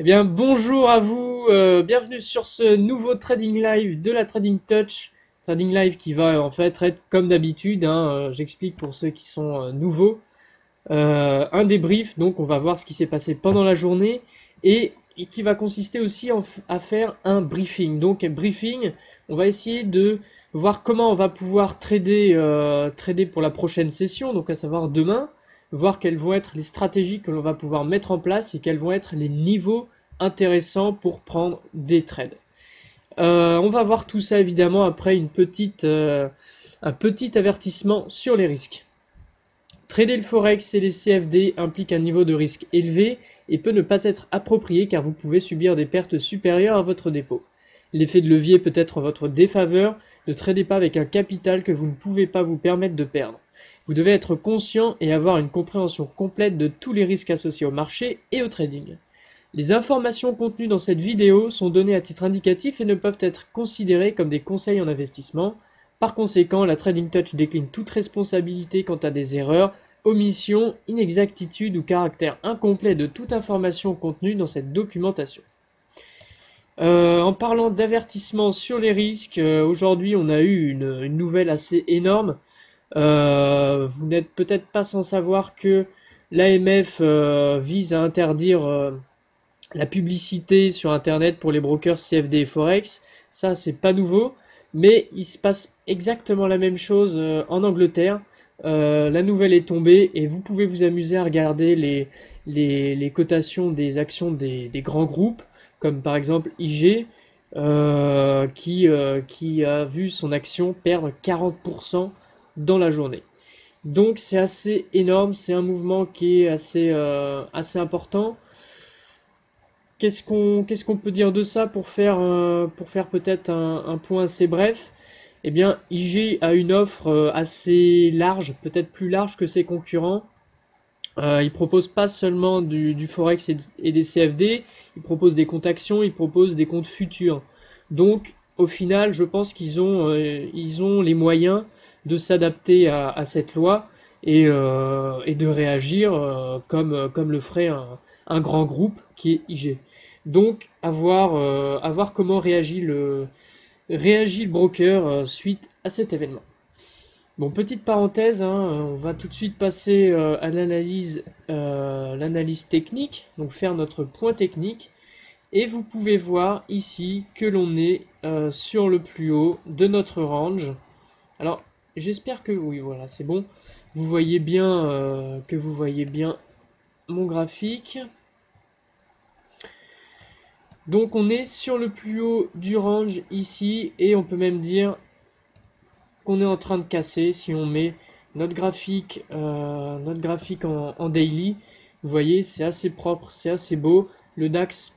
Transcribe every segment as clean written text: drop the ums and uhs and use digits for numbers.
bien, bonjour à vous, bienvenue sur ce nouveau Trading Live de la Trading Touch. Trading Live qui va en fait être comme d'habitude, j'explique pour ceux qui sont nouveaux. Un débrief, donc on va voir ce qui s'est passé pendant la journée et qui va consister aussi à faire un briefing. Donc briefing, on va essayer de voir comment on va pouvoir trader pour la prochaine session, donc à savoir demain, voir quelles vont être les stratégies que l'on va pouvoir mettre en place et quels vont être les niveaux intéressants pour prendre des trades. On va voir tout ça évidemment après un petit avertissement sur les risques. Trader le Forex et les CFD implique un niveau de risque élevé et peut ne pas être approprié car vous pouvez subir des pertes supérieures à votre dépôt. L'effet de levier peut être en votre défaveur, ne tradez pas avec un capital que vous ne pouvez pas vous permettre de perdre. Vous devez être conscient et avoir une compréhension complète de tous les risques associés au marché et au trading. Les informations contenues dans cette vidéo sont données à titre indicatif et ne peuvent être considérées comme des conseils en investissement. Par conséquent, la Trading Touch décline toute responsabilité quant à des erreurs, omissions, inexactitudes ou caractère incomplet de toute information contenue dans cette documentation. En parlant d'avertissement sur les risques, aujourd'hui on a eu une nouvelle assez énorme. Vous n'êtes peut-être pas sans savoir que l'AMF vise à interdire la publicité sur internet pour les brokers CFD et Forex. Ça c'est pas nouveau, mais il se passe exactement la même chose en Angleterre. La nouvelle est tombée et vous pouvez vous amuser à regarder les cotations des actions des grands groupes, comme par exemple IG, qui a vu son action perdre 40% dans la journée. Donc c'est assez énorme, c'est un mouvement qui est assez important. Qu'est-ce qu'on peut dire de ça pour faire peut-être un point assez bref? Eh bien, IG a une offre assez large, peut-être plus large que ses concurrents. Il propose pas seulement du Forex et des CFD, il propose des comptes actions, il propose des comptes futurs. Donc, au final, je pense ils ont les moyens de s'adapter à cette loi et de réagir comme le ferait un grand groupe qui est IG. Donc, à voir comment réagit le broker suite à cet événement. Bon, petite parenthèse, on va tout de suite passer à l'analyse technique, donc faire notre point technique. Et vous pouvez voir ici que l'on est sur le plus haut de notre range. Alors, j'espère que oui, voilà, c'est bon. Vous voyez bien que vous voyez bien mon graphique. Donc, on est sur le plus haut du range ici, et on peut même dire qu'on est en train de casser si on met notre graphique en daily. Vous voyez, c'est assez propre, c'est assez beau. Le DAX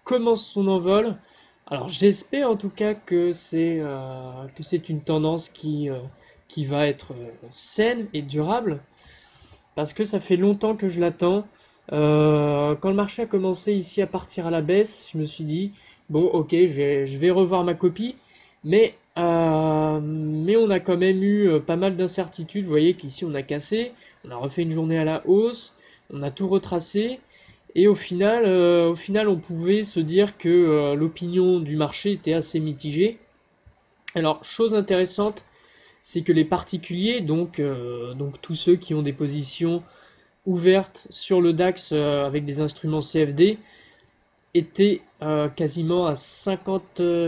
commence son envol. Alors j'espère en tout cas que c'est une tendance qui va être saine et durable, parce que ça fait longtemps que je l'attends. Quand le marché a commencé ici à partir à la baisse, je me suis dit bon, ok, je vais revoir ma copie, mais on a quand même eu pas mal d'incertitudes. Vous voyez qu'ici on a cassé, on a refait une journée à la hausse, on a tout retracé, et au final on pouvait se dire que l'opinion du marché était assez mitigée. Alors, chose intéressante, c'est que les particuliers, donc tous ceux qui ont des positions ouvertes sur le DAX avec des instruments CFD, étaient quasiment à 50,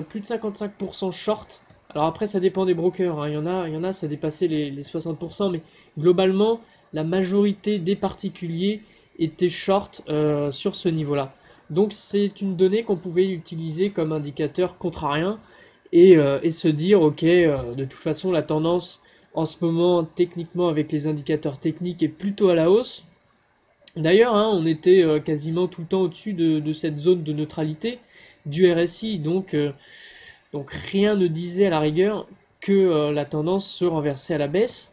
plus de 55% short. Alors après, ça dépend des brokers, il y en a, ça dépassait les 60%, mais globalement, la majorité des particuliers étaient short sur ce niveau-là. Donc c'est une donnée qu'on pouvait utiliser comme indicateur contrarien et se dire, ok, de toute façon, la tendance en ce moment, techniquement, avec les indicateurs techniques, est plutôt à la hausse. D'ailleurs, on était quasiment tout le temps au-dessus de cette zone de neutralité du RSI, donc rien ne disait à la rigueur que la tendance se renversait à la baisse.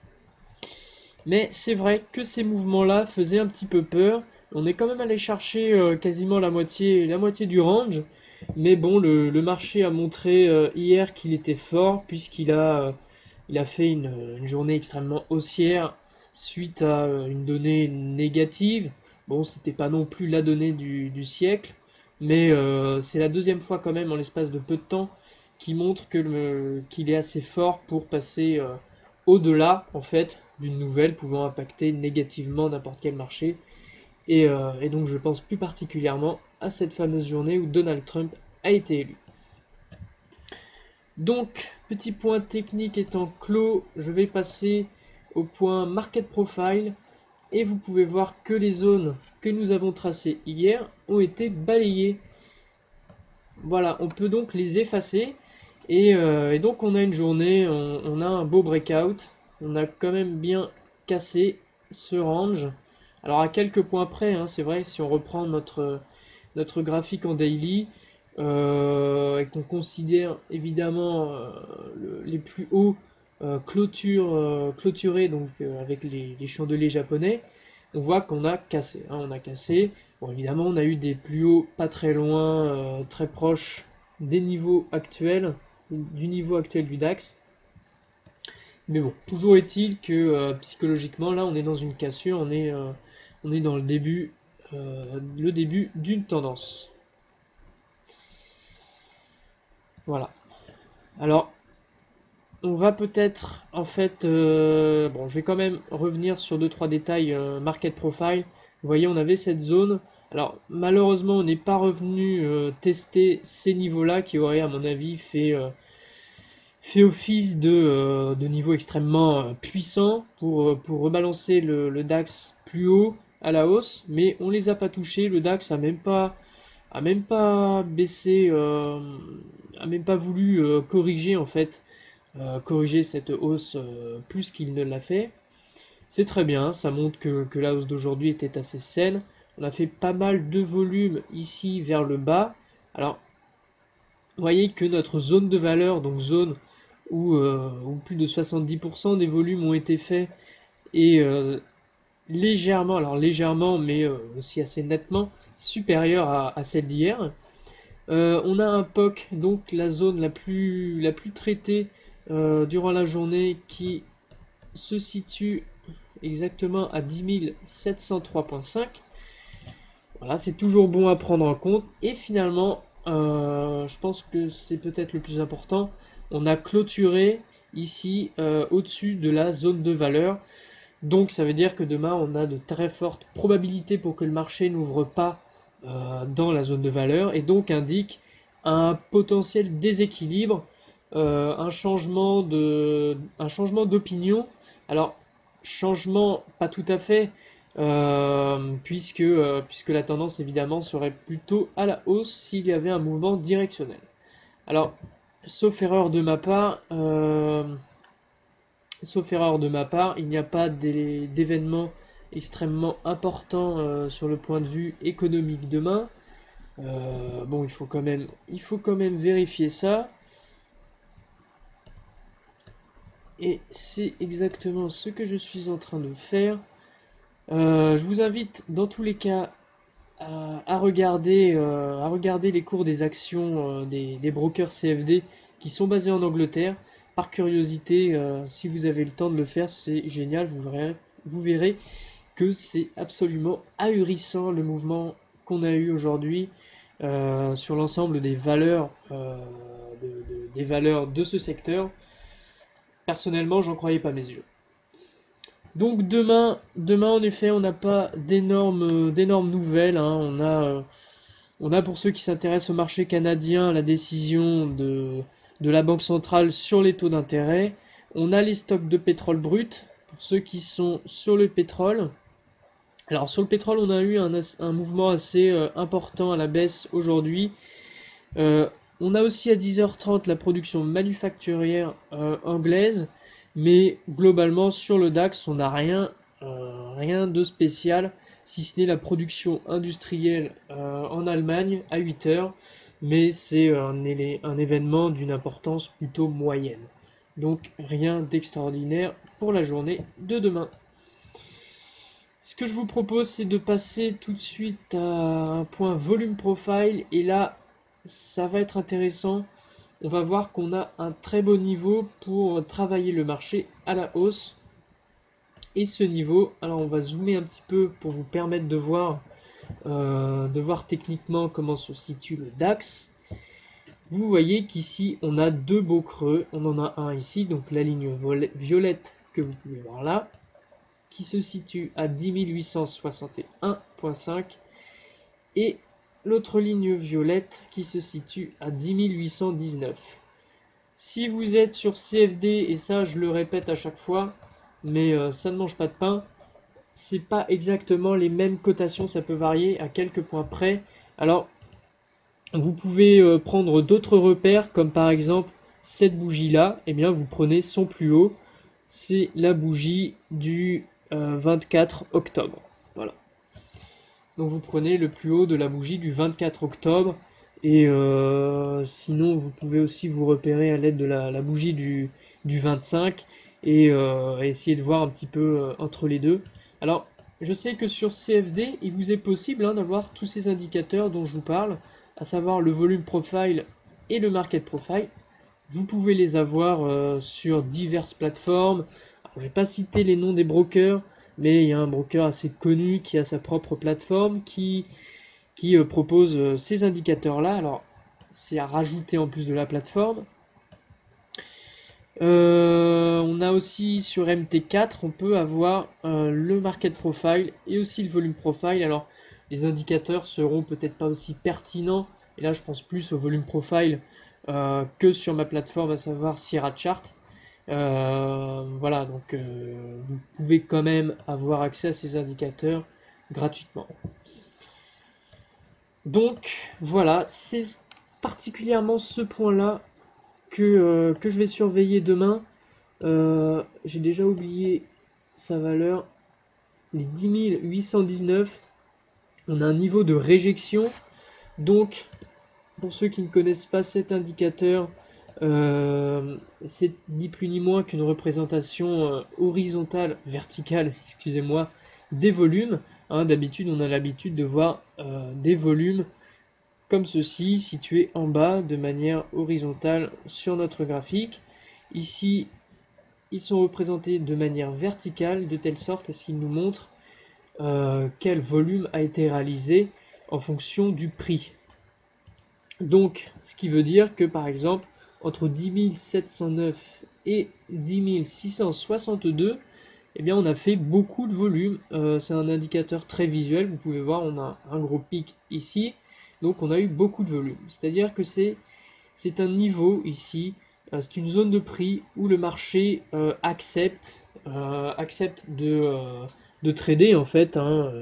Mais c'est vrai que ces mouvements-là faisaient un petit peu peur. On est quand même allé chercher quasiment la moitié du range. Mais bon, le marché a montré hier qu'il était fort, il a fait une journée extrêmement haussière suite à une donnée négative. Bon, c'était pas non plus la donnée du siècle. mais c'est la deuxième fois quand même en l'espace de peu de temps qui montre qu'il est assez fort pour passer au-delà en fait d'une nouvelle pouvant impacter négativement n'importe quel marché. Et donc je pense plus particulièrement à cette fameuse journée où Donald Trump a été élu. Donc, petit point technique étant clos, je vais passer au point Market Profile. Et vous pouvez voir que les zones que nous avons tracées hier ont été balayées. Voilà, on peut donc les effacer. Et donc on a une journée, on a un beau breakout. On a quand même bien cassé ce range. Alors à quelques points près, hein, c'est vrai, si on reprend notre graphique en daily, et qu'on considère évidemment les plus hauts clôturés donc avec les chandeliers japonais, on voit qu'on a cassé. Hein, on a cassé. Bon, évidemment, on a eu des plus hauts pas très loin, très proches des niveaux actuels, du niveau actuel du DAX. Mais bon, toujours est-il que psychologiquement, là, on est dans une cassure, on est dans le début d'une tendance. Voilà. Alors, on va peut-être, en fait, bon, je vais quand même revenir sur 2-3 détails market profile. Vous voyez, on avait cette zone. Alors, malheureusement, on n'est pas revenu tester ces niveaux-là qui auraient, à mon avis, fait office de niveau extrêmement puissant pour rebalancer le DAX plus haut à la hausse. Mais on les a pas touchés. Le DAX a même pas baissé, a même pas voulu corriger en fait corriger cette hausse plus qu'il ne l'a fait. C'est très bien, ça montre que la hausse d'aujourd'hui était assez saine. On a fait pas mal de volume ici vers le bas. Alors, vous voyez que notre zone de valeur, donc zone où plus de 70% des volumes ont été faits, est légèrement, alors légèrement, mais aussi assez nettement supérieure à celle d'hier. On a un POC, donc la zone la plus traitée durant la journée, qui se situe exactement à 10 703.5. Voilà, c'est toujours bon à prendre en compte. Et finalement, je pense que c'est peut-être le plus important, on a clôturé ici au-dessus de la zone de valeur. Donc ça veut dire que demain on a de très fortes probabilités pour que le marché n'ouvre pas dans la zone de valeur et donc indique un potentiel déséquilibre, un changement d'opinion. Alors changement pas tout à fait puisque la tendance évidemment serait plutôt à la hausse s'il y avait un mouvement directionnel. Alors sauf erreur de ma part. Sauf erreur de ma part, il n'y a pas d'événement extrêmement important sur le point de vue économique demain. Bon, il faut quand même vérifier ça. Et c'est exactement ce que je suis en train de faire. Je vous invite dans tous les cas à regarder les cours des actions des brokers CFD qui sont basés en Angleterre. Par curiosité, si vous avez le temps de le faire, c'est génial, vous verrez que c'est absolument ahurissant le mouvement qu'on a eu aujourd'hui sur l'ensemble des valeurs de ce secteur. Personnellement, j'en croyais pas mes yeux. Donc demain en effet, on n'a pas d'énormes nouvelles. Hein. On a pour ceux qui s'intéressent au marché canadien la décision de la Banque centrale sur les taux d'intérêt. On a les stocks de pétrole brut pour ceux qui sont sur le pétrole. Alors sur le pétrole, on a eu un mouvement assez important à la baisse aujourd'hui. On a aussi à 10h30 la production manufacturière anglaise, mais globalement sur le DAX, on n'a rien de spécial, si ce n'est la production industrielle en Allemagne à 8h, mais c'est un événement d'une importance plutôt moyenne. Donc rien d'extraordinaire pour la journée de demain. Ce que je vous propose, c'est de passer tout de suite à un point volume profile, et là, ça va être intéressant. On va voir qu'on a un très beau niveau pour travailler le marché à la hausse. Et ce niveau, alors on va zoomer un petit peu pour vous permettre de voir de voir techniquement comment se situe le DAX, vous voyez qu'ici on a deux beaux creux. On en a un ici, donc la ligne violette que vous pouvez voir là, qui se situe à 10 861,5, et l'autre ligne violette qui se situe à 10 819. Si vous êtes sur CFD, et ça je le répète à chaque fois, mais ça ne mange pas de pain, c'est pas exactement les mêmes cotations, ça peut varier à quelques points près. Alors vous pouvez prendre d'autres repères, comme par exemple cette bougie là, et bien vous prenez son plus haut, c'est la bougie du 24 octobre. Voilà. Donc vous prenez le plus haut de la bougie du 24 octobre, et sinon vous pouvez aussi vous repérer à l'aide de la bougie du 25, et essayer de voir un petit peu entre les deux. Alors je sais que sur CFD il vous est possible d'avoir tous ces indicateurs dont je vous parle, à savoir le volume profile et le market profile. Vous pouvez les avoir sur diverses plateformes. Alors, je ne vais pas citer les noms des brokers, mais il y a un broker assez connu qui a sa propre plateforme qui propose ces indicateurs-là. Alors, c'est à rajouter en plus de la plateforme. On a aussi sur MT4, on peut avoir le market profile et aussi le volume profile. Alors, les indicateurs seront peut-être pas aussi pertinents, et là je pense plus au volume profile que sur ma plateforme, à savoir Sierra Chart. Voilà, donc vous pouvez quand même avoir accès à ces indicateurs gratuitement. Donc voilà, c'est particulièrement ce point-là que je vais surveiller demain. J'ai déjà oublié sa valeur, les 10 819. On a un niveau de réjection. Donc, pour ceux qui ne connaissent pas cet indicateur, c'est ni plus ni moins qu'une représentation horizontale, verticale, excusez-moi, des volumes. D'habitude, on a l'habitude de voir des volumes comme ceci, situés en bas de manière horizontale sur notre graphique. Ici, ils sont représentés de manière verticale, de telle sorte à ce qu'ils nous montrent quel volume a été réalisé en fonction du prix. Donc, ce qui veut dire que par exemple, entre 10 709 et 10 662, eh bien, on a fait beaucoup de volume. C'est un indicateur très visuel. Vous pouvez voir, on a un gros pic ici. Donc, on a eu beaucoup de volume. C'est-à-dire que c'est un niveau ici. C'est une zone de prix où le marché accepte de trader en fait.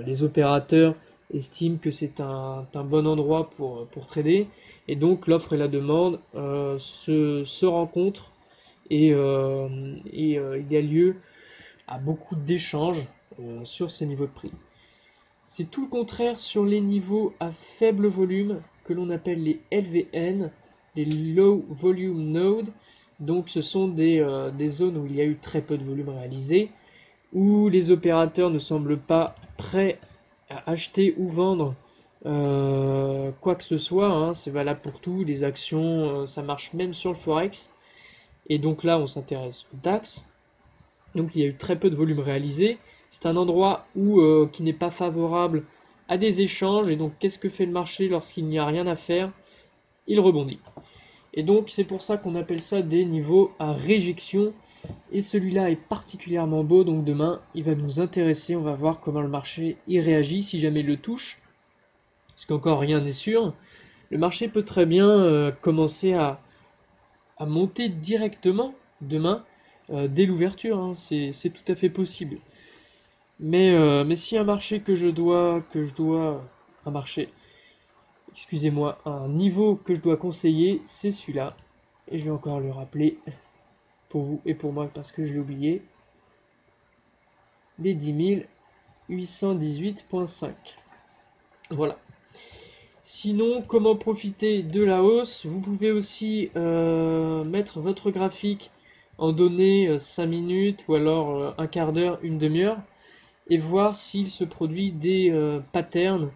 Les opérateurs estiment que c'est un bon endroit pour trader, et donc l'offre et la demande se rencontrent, et il y a lieu à beaucoup d'échanges sur ces niveaux de prix. C'est tout le contraire sur les niveaux à faible volume que l'on appelle les LVN, les Low Volume Nodes. Donc ce sont des zones où il y a eu très peu de volume réalisé, où les opérateurs ne semblent pas prêts à acheter ou vendre quoi que ce soit. C'est valable pour tout, les actions, ça marche même sur le Forex. Et donc là on s'intéresse au DAX. Donc il y a eu très peu de volume réalisé. C'est un endroit qui n'est pas favorable à des échanges, et donc qu'est-ce que fait le marché lorsqu'il n'y a rien à faire? Il rebondit. Et donc c'est pour ça qu'on appelle ça des niveaux à réjection, et celui-là est particulièrement beau. Donc demain il va nous intéresser, on va voir comment le marché y réagit si jamais il le touche, parce qu'encore rien n'est sûr. Le marché peut très bien commencer à monter directement demain dès l'ouverture, c'est tout à fait possible. Mais si un marché excusez-moi, un niveau que je dois conseiller, c'est celui-là. Et je vais encore le rappeler pour vous et pour moi parce que je l'ai oublié. Les 10 818,5. Voilà. Sinon, comment profiter de la hausse? Vous pouvez aussi mettre votre graphique en données 5 minutes ou alors un quart d'heure, une demi-heure, et voir s'il se produit des patterns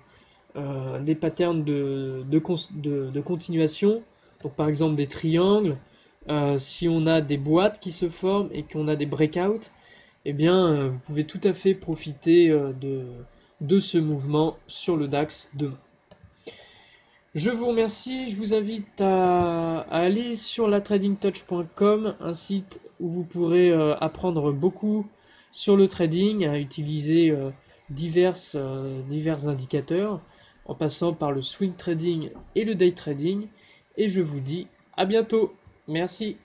de continuation. Donc par exemple des triangles, si on a des boîtes qui se forment et qu'on a des breakouts, eh bien vous pouvez tout à fait profiter de ce mouvement sur le DAX demain. Je vous remercie, je vous invite à aller sur latradingtouch.com, un site où vous pourrez apprendre beaucoup sur le trading, à utiliser divers indicateurs, en passant par le swing trading et le day trading. Et je vous dis à bientôt. Merci.